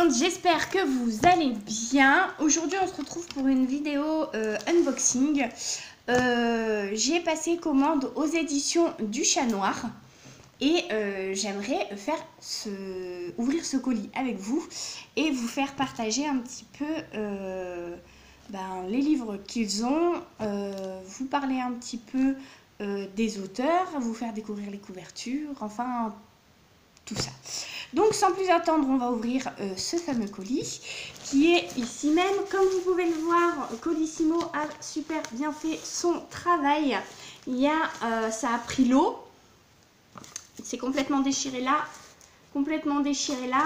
monde, j'espère que vous allez bien. Aujourd'hui on se retrouve pour une vidéo unboxing. J'ai passé commande aux éditions du Chat Noir et j'aimerais faire ouvrir ce colis avec vous et vous faire partager un petit peu les livres qu'ils ont, vous parler un petit peu des auteurs, vous faire découvrir les couvertures, enfin tout ça. Donc sans plus attendre, on va ouvrir ce fameux colis qui est ici même. Comme vous pouvez le voir, Colissimo a super bien fait son travail. Ça a pris l'eau. C'est complètement déchiré là. Complètement déchiré là.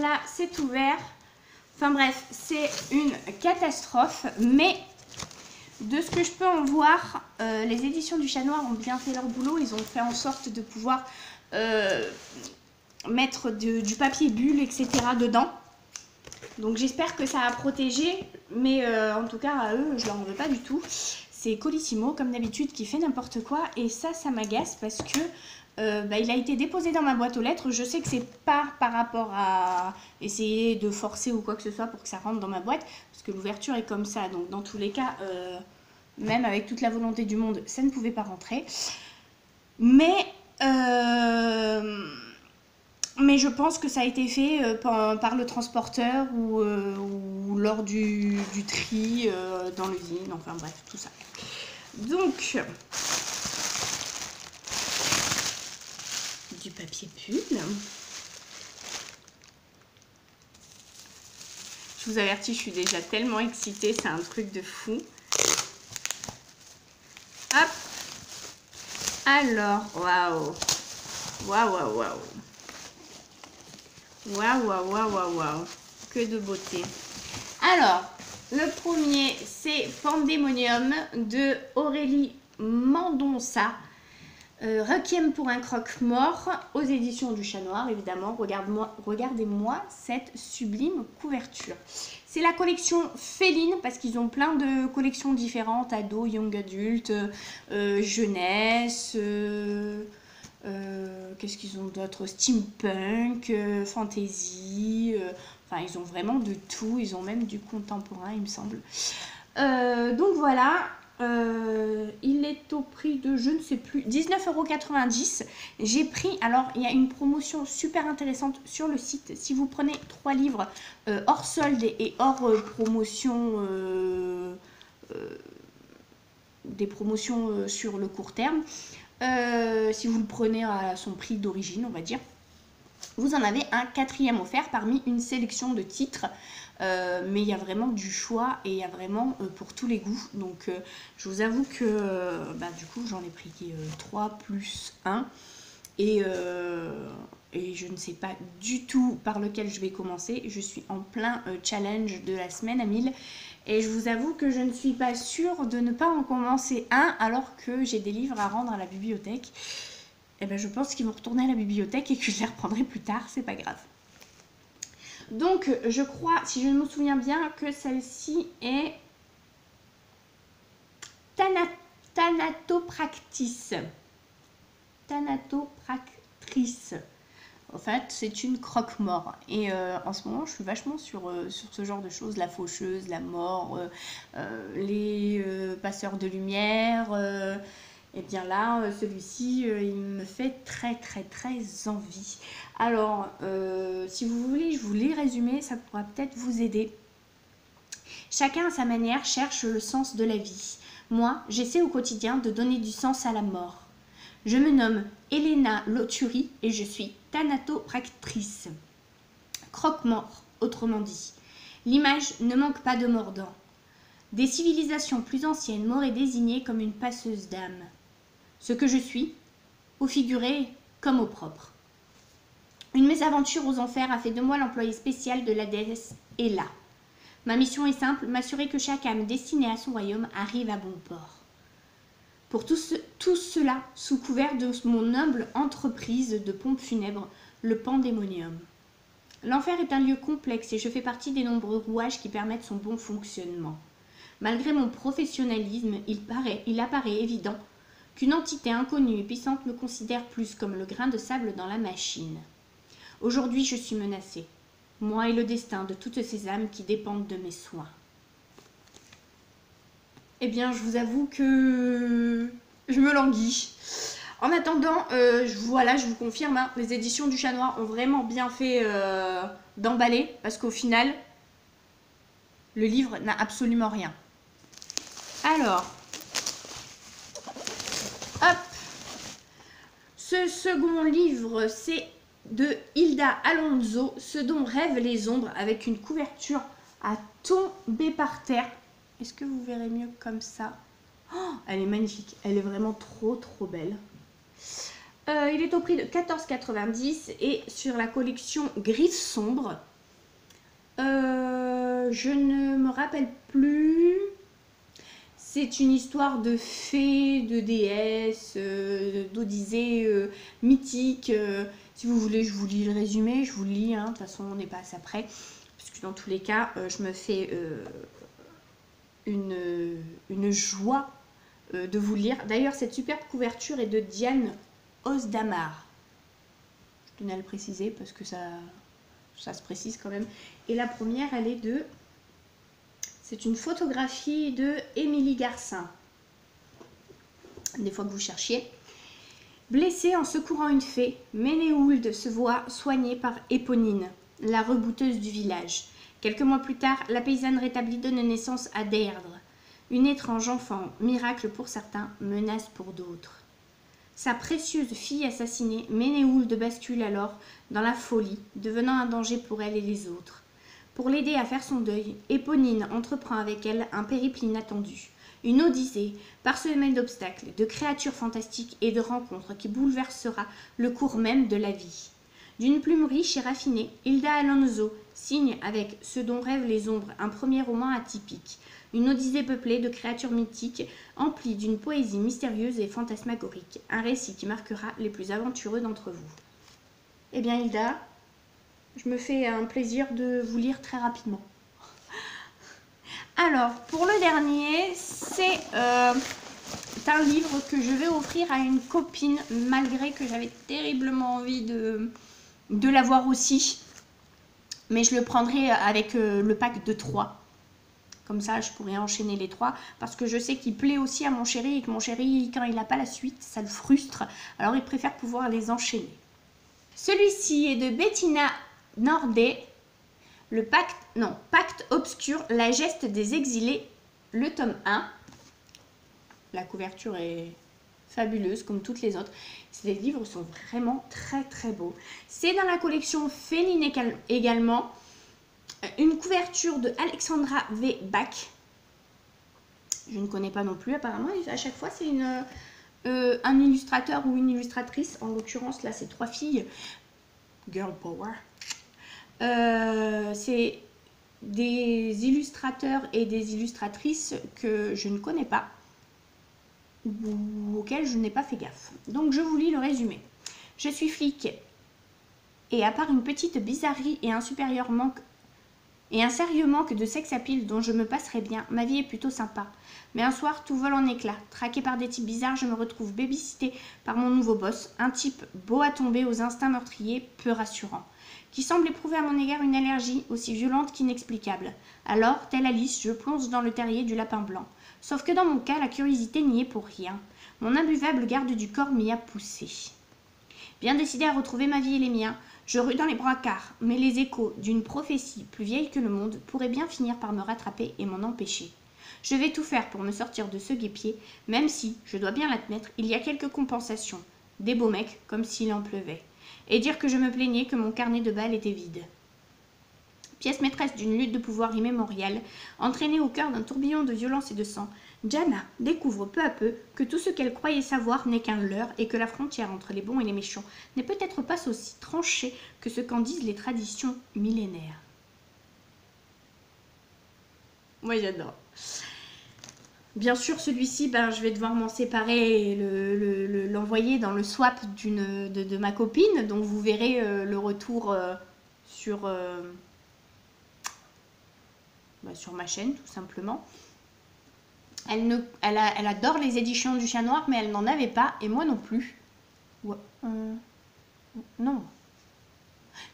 Là, c'est ouvert. Enfin bref, c'est une catastrophe. Mais de ce que je peux en voir, les éditions du Chat Noir ont bien fait leur boulot. Ils ont fait en sorte de pouvoir mettre du papier bulle, etc. dedans. Donc j'espère que ça a protégé, mais en tout cas à eux, je leur en veux pas du tout. C'est Colissimo, comme d'habitude, qui fait n'importe quoi. Et ça m'agace parce que il a été déposé dans ma boîte aux lettres. Je sais que c'est pas par rapport à essayer de forcer ou quoi que ce soit pour que ça rentre dans ma boîte, parce que l'ouverture est comme ça. Donc dans tous les cas, même avec toute la volonté du monde, ça ne pouvait pas rentrer. Mais je pense que ça a été fait par le transporteur ou lors du tri dans l'usine, enfin bref, tout ça. Donc, du papier bulle. Je vous avertis, je suis déjà tellement excitée, c'est un truc de fou. Hop. Alors, waouh. Waouh, waouh, waouh. Waouh, waouh, waouh, waouh, waouh. Que de beauté. Alors, le premier, c'est Pandémonium de Aurélie Mendonça. Requiem pour un croque-mort aux éditions du Chat Noir, évidemment. Regardez-moi cette sublime couverture. C'est la collection Féline, parce qu'ils ont plein de collections différentes, ados, young adultes, jeunesse, qu'est-ce qu'ils ont d'autre, steampunk, fantasy, enfin ils ont vraiment de tout, ils ont même du contemporain il me semble. Donc voilà, il est au prix de, je ne sais plus, 19,90 €. J'ai pris, alors il y a une promotion super intéressante sur le site. Si vous prenez 3 livres hors solde et hors promotion, des promotions sur le court terme, si vous le prenez à son prix d'origine, on va dire, vous en avez un 4e offert parmi une sélection de titres. Mais il y a vraiment du choix et il y a vraiment pour tous les goûts. Donc je vous avoue que du coup j'en ai pris 3 plus 1 et je ne sais pas du tout par lequel je vais commencer. Je suis en plein challenge de la semaine à 1000 et je vous avoue que je ne suis pas sûre de ne pas en commencer un alors que j'ai des livres à rendre à la bibliothèque. Et ben je pense qu'ils vont retourner à la bibliothèque et que je les reprendrai plus tard, c'est pas grave. Donc je crois, si je me souviens bien, que celle-ci est Thanatopractis. Thanatopractrice. En fait, c'est une croque-mort. Et en ce moment, je suis vachement sur ce genre de choses. La faucheuse, la mort, les passeurs de lumière. Et bien là, celui-ci, il me fait très très très envie. Alors, si vous voulez, je vous lis résumé, ça pourra peut-être vous aider. Chacun à sa manière cherche le sens de la vie. Moi, j'essaie au quotidien de donner du sens à la mort. Je me nomme Elena Loturi et je suis thanatopractrice. Croque-mort, autrement dit. L'image ne manque pas de mordant. Des civilisations plus anciennes m'auraient désignée comme une passeuse d'âme. Ce que je suis, au figuré comme au propre. Une mésaventure aux enfers a fait de moi l'employé spécial de la déesse Ella. Ma mission est simple, m'assurer que chaque âme destinée à son royaume arrive à bon port. Pour tout cela, sous couvert de mon humble entreprise de pompe funèbre, le Pandémonium. L'enfer est un lieu complexe et je fais partie des nombreux rouages qui permettent son bon fonctionnement. Malgré mon professionnalisme, il apparaît évident qu'une entité inconnue et puissante me considère plus comme le grain de sable dans la machine. Aujourd'hui, je suis menacée. moi et le destin de toutes ces âmes qui dépendent de mes soins. Eh bien, je vous avoue que je me languis. En attendant, voilà, je vous confirme, hein, les éditions du Chat Noir ont vraiment bien fait d'emballer, parce qu'au final, le livre n'a absolument rien. Alors, hop, ce second livre, c'est de Hilda Alonso, Ce dont rêvent les ombres, avec une couverture à tomber par terre. Est-ce que vous verrez mieux comme ça? Oh, elle est magnifique, elle est vraiment trop belle. Il est au prix de 14,90 et sur la collection Griffes sombres. Je ne me rappelle plus. C'est une histoire de fées, de déesses, d'odyssées mythiques. Si vous voulez, je vous lis le résumé, je vous le lis, hein, de toute façon on n'est pas à ça près. Parce que dans tous les cas, je me fais une joie de vous lire. D'ailleurs, cette superbe couverture est de Diane Osdamar. Je tenais à le préciser parce que ça se précise quand même. Et la première, elle est de... C'est une photographie de Émilie Garcin. Des fois que vous cherchiez. Blessée en secourant une fée, Ménéhould se voit soignée par Éponine, la rebouteuse du village. Quelques mois plus tard, la paysanne rétablie donne naissance à Deirdre. Une étrange enfant, miracle pour certains, menace pour d'autres. Sa précieuse fille assassinée, Ménéhould bascule alors dans la folie, devenant un danger pour elle et les autres. Pour l'aider à faire son deuil, Éponine entreprend avec elle un périple inattendu. Une odyssée, parsemée d'obstacles, de créatures fantastiques et de rencontres qui bouleversera le cours même de la vie. D'une plume riche et raffinée, Hilda Alonso signe avec Ce dont rêvent les ombres un premier roman atypique. Une odyssée peuplée de créatures mythiques, emplie d'une poésie mystérieuse et fantasmagorique. Un récit qui marquera les plus aventureux d'entre vous. Eh bien Hilda, je me fais un plaisir de vous lire très rapidement. Alors, pour le dernier, c'est un livre que je vais offrir à une copine, malgré que j'avais terriblement envie de l'avoir aussi. Mais je le prendrai avec le pack de 3. Comme ça, je pourrais enchaîner les 3. Parce que je sais qu'il plaît aussi à mon chéri. Et que mon chéri, quand il n'a pas la suite, ça le frustre. Alors, il préfère pouvoir les enchaîner. Celui-ci est de Bettina Nordet. Le Pacte obscur, la geste des exilés. Le tome 1. La couverture est fabuleuse comme toutes les autres. Ces livres sont vraiment très beaux. C'est dans la collection Féline également. Une couverture de Alexandra V. Bach. Je ne connais pas non plus apparemment. À chaque fois c'est un illustrateur ou une illustratrice. En l'occurrence là c'est 3 filles. Girl power. C'est des illustrateurs et des illustratrices que je ne connais pas, ou auxquels je n'ai pas fait gaffe. Donc je vous lis le résumé. Je suis flic et à part une petite bizarrerie et un sérieux manque de sex appeal dont je me passerai bien, ma vie est plutôt sympa. Mais un soir, tout vole en éclats. Traqué par des types bizarres, je me retrouve babysitté par mon nouveau boss, un type beau à tomber aux instincts meurtriers, peu rassurant, qui semble éprouver à mon égard une allergie aussi violente qu'inexplicable. Alors, telle Alice, je plonge dans le terrier du lapin blanc. Sauf que dans mon cas, la curiosité n'y est pour rien. Mon imbuvable garde du corps m'y a poussé. Bien décidé à retrouver ma vie et les miens, je rue dans les brancards, mais les échos d'une prophétie plus vieille que le monde pourraient bien finir par me rattraper et m'en empêcher. Je vais tout faire pour me sortir de ce guêpier, même si, je dois bien l'admettre, il y a quelques compensations. Des beaux mecs, comme s'il en pleuvait. Et dire que je me plaignais que mon carnet de balles était vide. Pièce maîtresse d'une lutte de pouvoir immémoriale, entraînée au cœur d'un tourbillon de violence et de sang, Jana découvre peu à peu que tout ce qu'elle croyait savoir n'est qu'un leurre et que la frontière entre les bons et les méchants n'est peut-être pas aussi tranchée que ce qu'en disent les traditions millénaires. Moi j'adore. Bien sûr, celui-ci, je vais devoir m'en séparer et l'envoyer dans le swap de ma copine. Donc vous verrez le retour sur ma chaîne, tout simplement. Elle adore les éditions du Chat Noir, mais elle n'en avait pas, et moi non plus. Ouais, non.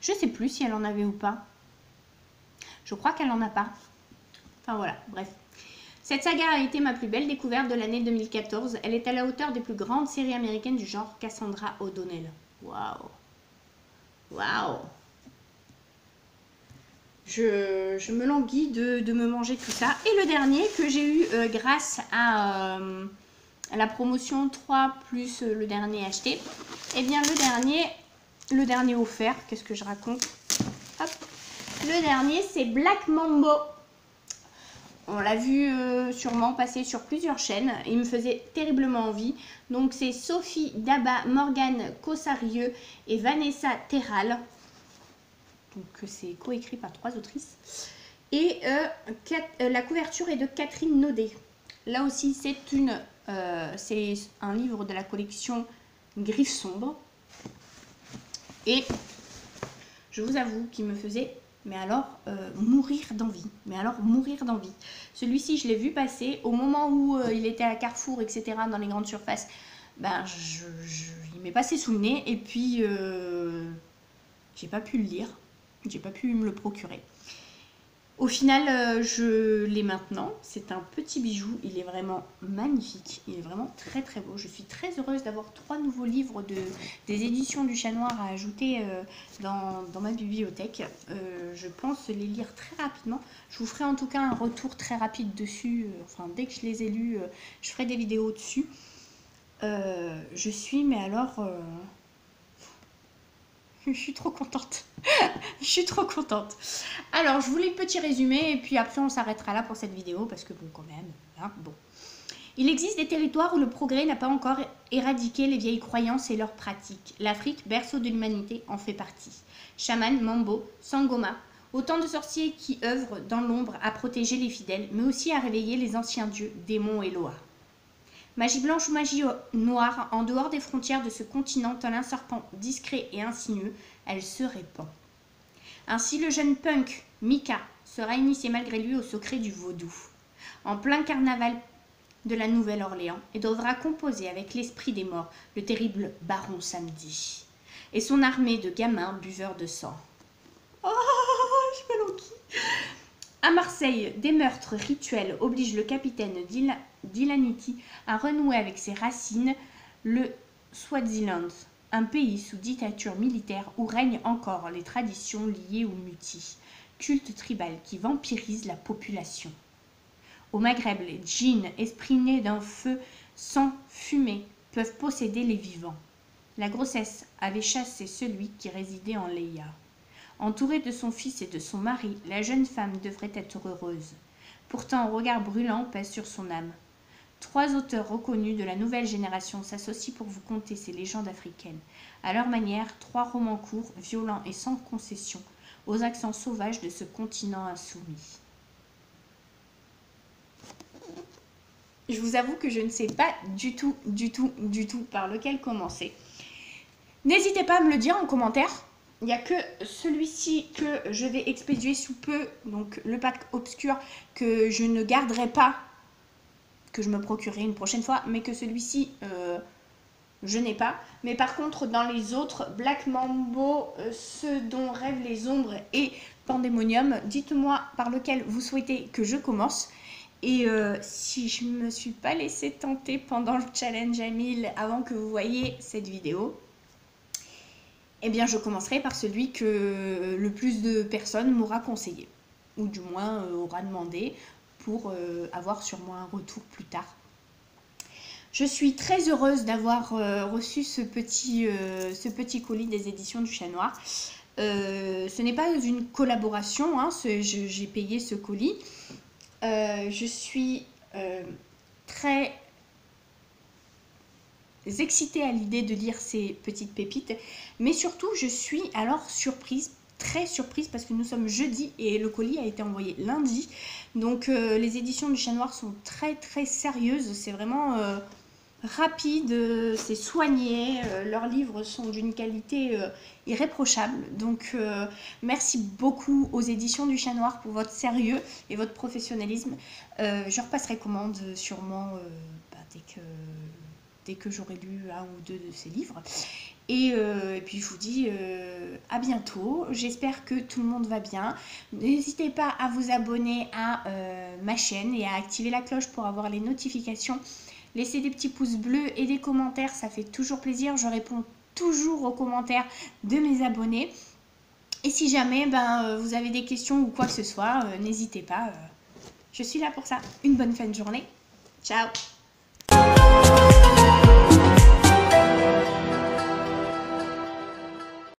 Je sais plus si elle en avait ou pas. Je crois qu'elle en a pas. Enfin voilà, bref. Cette saga a été ma plus belle découverte de l'année 2014. Elle est à la hauteur des plus grandes séries américaines du genre Cassandra O'Donnell. Waouh. Waouh. Je me languis de me manger tout ça. Et le dernier que j'ai eu grâce à la promotion 3 plus le dernier acheté. Eh bien le dernier offert, qu'est-ce que je raconte? Hop. Le dernier c'est Black Mambo. On l'a vu sûrement passer sur plusieurs chaînes. Il me faisait terriblement envie. Donc c'est Sophie Daba, Morgane Cossarieux et Vanessa Terral. Donc c'est coécrit par 3 autrices. Et la couverture est de Catherine Naudet. Là aussi c'est un livre de la collection Griffes sombres. Et je vous avoue qu'il me faisait, mais alors, mourir d'envie. Mais alors, mourir d'envie. Celui-ci, je l'ai vu passer au moment où il était à Carrefour, etc., dans les grandes surfaces. Ben, il m'est passé sous le nez. Et puis, j'ai pas pu le lire. J'ai pas pu me le procurer. Au final, je l'ai maintenant. C'est un petit bijou. Il est vraiment magnifique. Il est vraiment très très beau. Je suis très heureuse d'avoir 3 nouveaux livres des éditions du Chat Noir à ajouter dans ma bibliothèque. Je pense les lire très rapidement. Je vous ferai en tout cas un retour très rapide dessus. Enfin, dès que je les ai lus, je ferai des vidéos dessus. Je suis, mais alors... je suis trop contente. Je suis trop contente. Alors, je voulais le petit résumé et puis après on s'arrêtera là pour cette vidéo parce que bon, quand même, hein, bon. Il existe des territoires où le progrès n'a pas encore éradiqué les vieilles croyances et leurs pratiques. L'Afrique, berceau de l'humanité, en fait partie. Chaman, Mambo, Sangoma, autant de sorciers qui œuvrent dans l'ombre à protéger les fidèles, mais aussi à réveiller les anciens dieux, démons et Loa. Magie blanche ou magie noire, en dehors des frontières de ce continent, tel un serpent discret et insinueux, elle se répand. Ainsi, le jeune punk, Mika, sera initié malgré lui au secret du vaudou, en plein carnaval de la Nouvelle-Orléans, et devra composer avec l'esprit des morts, le terrible baron Samedi, et son armée de gamins buveurs de sang. Oh, je me languis. À Marseille, des meurtres rituels obligent le capitaine Dilaniti à renouer avec ses racines, le Swaziland, un pays sous dictature militaire où règnent encore les traditions liées au muti, culte tribal qui vampirise la population. Au Maghreb, les djinns, esprits nés d'un feu sans fumée, peuvent posséder les vivants. La grossesse avait chassé celui qui résidait en Leia. Entourée de son fils et de son mari, la jeune femme devrait être heureuse. Pourtant, un regard brûlant pèse sur son âme. 3 auteurs reconnus de la nouvelle génération s'associent pour vous conter ces légendes africaines. À leur manière, 3 romans courts, violents et sans concession, aux accents sauvages de ce continent insoumis. Je vous avoue que je ne sais pas du tout par lequel commencer. N'hésitez pas à me le dire en commentaire. Il n'y a que celui-ci que je vais expédier sous peu, donc le pack obscur que je ne garderai pas, que je me procurerai une prochaine fois, mais que celui-ci, je n'ai pas. Mais par contre, dans les autres, Black Mambo, Ce dont rêvent les ombres et Pandemonium, dites-moi par lequel vous souhaitez que je commence. Et si je ne me suis pas laissé tenter pendant le challenge à 1000 avant que vous voyiez cette vidéo, eh bien je commencerai par celui que le plus de personnes m'aura conseillé, ou du moins aura demandé pour avoir sur moi un retour plus tard. Je suis très heureuse d'avoir reçu ce petit colis des éditions du Chat Noir. Ce n'est pas une collaboration, hein, j'ai payé ce colis. Je suis très excitée à l'idée de lire ces petites pépites, mais surtout je suis alors surprise, très surprise, parce que nous sommes jeudi et le colis a été envoyé lundi, donc les éditions du Chat Noir sont très très sérieuses, c'est vraiment rapide, c'est soigné, leurs livres sont d'une qualité irréprochable, donc merci beaucoup aux éditions du Chat Noir pour votre sérieux et votre professionnalisme. Je repasserai commande sûrement dès que j'aurai lu un ou deux de ces livres. Et puis je vous dis à bientôt. J'espère que tout le monde va bien. N'hésitez pas à vous abonner à ma chaîne et à activer la cloche pour avoir les notifications. Laissez des petits pouces bleus et des commentaires, ça fait toujours plaisir. Je réponds toujours aux commentaires de mes abonnés. Et si jamais vous avez des questions ou quoi que ce soit, n'hésitez pas. Je suis là pour ça. Une bonne fin de journée. Ciao!